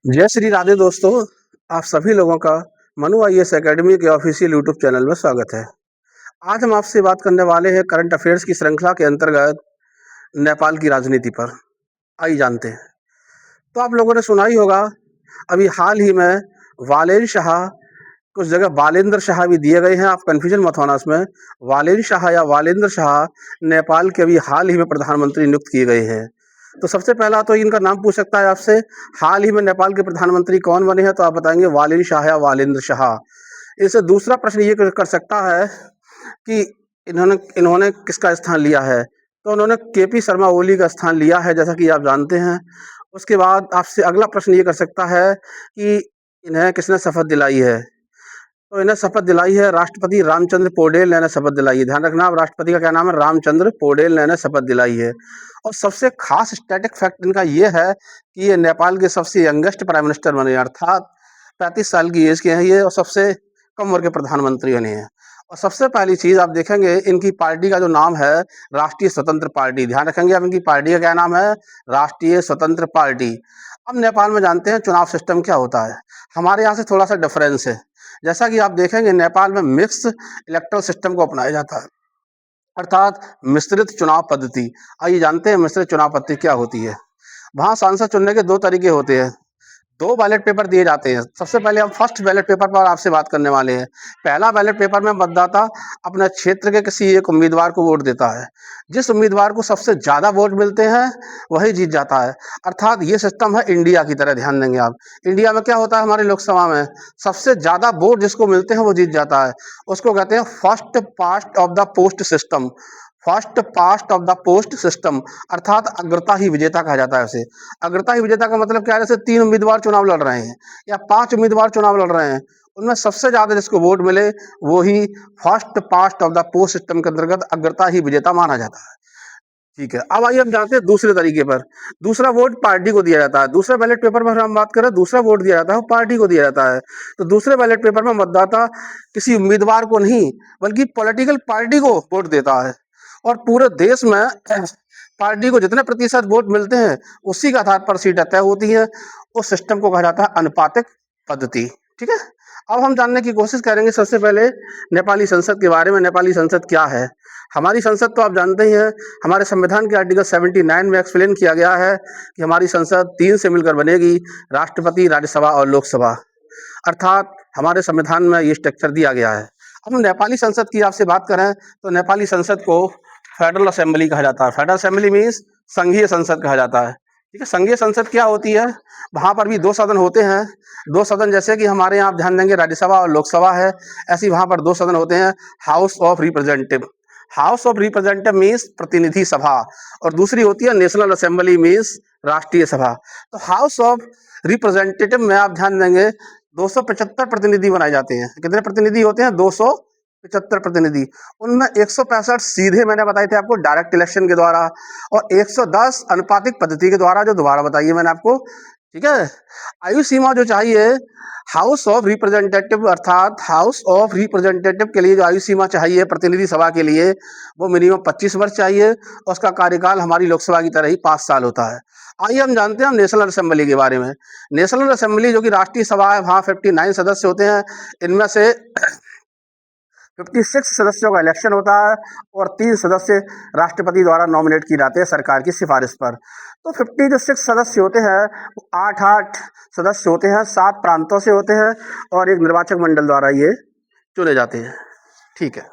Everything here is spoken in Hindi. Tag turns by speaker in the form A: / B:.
A: जय श्री राधे दोस्तों। आप सभी लोगों का मनु आईएएस एकेडमी के ऑफिशियल यूट्यूब चैनल में स्वागत है। आज हम आपसे बात करने वाले हैं करंट अफेयर्स की श्रृंखला के अंतर्गत नेपाल की राजनीति पर। आइए जानते हैं। तो आप लोगों ने सुना ही होगा, अभी हाल ही में वालेन शाह, कुछ जगह बालेंद्र शाह भी दिए गए हैं, आप कन्फ्यूजन मत होना इसमें। वालेन शाह या वालेंद्र शाह नेपाल के अभी हाल ही में प्रधानमंत्री नियुक्त किए गए हैं। तो सबसे पहला तो इनका नाम पूछ सकता है आपसे, हाल ही में नेपाल के प्रधानमंत्री कौन बने हैं, तो आप बताएंगे वालेन शाह या वालेंद्र शाह। इससे दूसरा प्रश्न ये कर सकता है कि इन्होंने इन्होंने किसका स्थान लिया है, तो उन्होंने केपी शर्मा ओली का स्थान लिया है, जैसा कि आप जानते हैं। उसके बाद आपसे अगला प्रश्न ये कर सकता है कि इन्हें किसने शपथ दिलाई है, तो इन्हें शपथ दिलाई है राष्ट्रपति रामचंद्र पौडेल ने इन्हें शपथ दिलाई है। ध्यान रखना, आप राष्ट्रपति का क्या नाम है, रामचंद्र पौडेल ने इन्हें शपथ दिलाई है। और सबसे खास स्टैटिक फैक्ट इनका ये है कि ये नेपाल के सबसे यंगेस्ट प्राइम मिनिस्टर बने, अर्थात 35 साल की एज के हैं ये, और सबसे कम उम्र के प्रधानमंत्री बने हैं। और सबसे पहली चीज आप देखेंगे, इनकी पार्टी का जो नाम है राष्ट्रीय स्वतंत्र पार्टी। ध्यान रखेंगे आप, इनकी पार्टी का क्या नाम है, राष्ट्रीय स्वतंत्र पार्टी। अब नेपाल में जानते हैं चुनाव सिस्टम क्या होता है। हमारे यहाँ से थोड़ा सा डिफरेंस है। जैसा कि आप देखेंगे, नेपाल में मिक्स इलेक्टोरल सिस्टम को अपनाया जाता है, अर्थात मिश्रित चुनाव पद्धति। आइए जानते हैं मिश्रित चुनाव पद्धति क्या होती है। वहाँ सांसद चुनने के दो तरीके होते हैं, दो बैलेट पेपर दिए जाते हैं। सबसे पहले हम फर्स्ट बैलेट पेपर पर आपसे बात करने वाले हैं। पहला बैलेट पेपर में मतदाता अपने क्षेत्र के किसी एक उम्मीदवार को वोट देता है। जिस उम्मीदवार को सबसे ज्यादा वोट मिलते हैं वही जीत जाता है। अर्थात ये सिस्टम है इंडिया की तरह। ध्यान देंगे आप, इंडिया में क्या होता है, हमारी लोकसभा में सबसे ज्यादा वोट जिसको मिलते हैं वो जीत जाता है। उसको कहते हैं first past of the post system. First past of the post system, अर्थात अग्रता ही विजेता कहा जाता है उसे। अग्रता ही विजेता का मतलब क्या है, जैसे 3 उम्मीदवार चुनाव लड़ रहे हैं या 5 उम्मीदवार चुनाव लड़ रहे हैं, उनमें सबसे ज्यादा जिसको वोट मिले वो ही first past of the post system के अंतर्गत अग्रता ही विजेता माना जाता है। ठीक है, अब आइए हम जानते हैं दूसरे तरीके पर। दूसरा वोट पार्टी को दिया जाता है। दूसरे बैलेट पेपर पर हम बात करें, दूसरा वोट दिया जाता है वो पार्टी को दिया जाता है। तो दूसरे बैलेट पेपर में मतदाता किसी उम्मीदवार को नहीं बल्कि पॉलिटिकल पार्टी को वोट देता है, और पूरे देश में पार्टी को जितने प्रतिशत वोट मिलते हैं उसी के आधार पर सीटें तय होती हैं। उस सिस्टम को कहा जाता है अनुपातिक पद्धति। ठीक है, अब हम जानने की कोशिश करेंगे सबसे पहले नेपाली संसद के बारे में। नेपाली संसद क्या है? हमारी संसद तो आप जानते ही हैं, हमारे संविधान के आर्टिकल 79 में एक्सप्लेन किया गया है कि हमारी संसद 3 से मिलकर बनेगी, राष्ट्रपति, राज्यसभा और लोकसभा। अर्थात हमारे संविधान में ये स्ट्रक्चर दिया गया है। अब नेपाली संसद की आपसे बात करें तो नेपाली संसद को फेडरल असेंबली कहा जाता है। फेडरल असेंबली मीन्स संघीय संसद कहा जाता है। ठीक है, संघीय संसद क्या होती है, वहां पर भी 2 सदन होते हैं। 2 सदन, जैसे कि हमारे यहाँ आप ध्यान देंगे राज्यसभा और लोकसभा है, ऐसे वहां पर 2 सदन होते हैं। House of representative, house of representative means प्रतिनिधि सभा, और दूसरी होती है नेशनल असेंबली मीन्स राष्ट्रीय सभा। तो हाउस ऑफ रिप्रेजेंटेटिव में आप ध्यान देंगे 275 प्रतिनिधि बनाए जाते हैं। कितने प्रतिनिधि होते हैं? 275 प्रतिनिधि। उनमें 165 सीधे, मैंने बताए थे आपको, डायरेक्ट इलेक्शन के द्वारा, और 110 अनुपातिक पद्धति के द्वारा, जो दोबारा बताइए मैंने आपको। ठीक है, आयु सीमा जो चाहिए हाउस ऑफ रिप्रेजेंटेटिव, अर्थात हाउस ऑफ रिप्रेजेंटेटिव के लिए जो आयु सीमा चाहिए प्रतिनिधि सभा के लिए, वो मिनिमम 25 वर्ष चाहिए, और उसका कार्यकाल हमारी लोकसभा की तरह ही 5 साल होता है। आइए हम जानते हैं नेशनल असेंबली के बारे में। नेशनल असेंबली जो कि राष्ट्रीय सभा है, वहाँ 59 सदस्य होते हैं। इनमें से 56 सदस्यों का इलेक्शन होता है, और 3 सदस्य राष्ट्रपति द्वारा नॉमिनेट किए जाते हैं सरकार की सिफारिश पर। तो 56 सदस्य होते हैं, 8 सदस्य होते हैं, 7 प्रांतों से होते हैं, और एक निर्वाचक मंडल द्वारा ये चुने जाते हैं। ठीक है।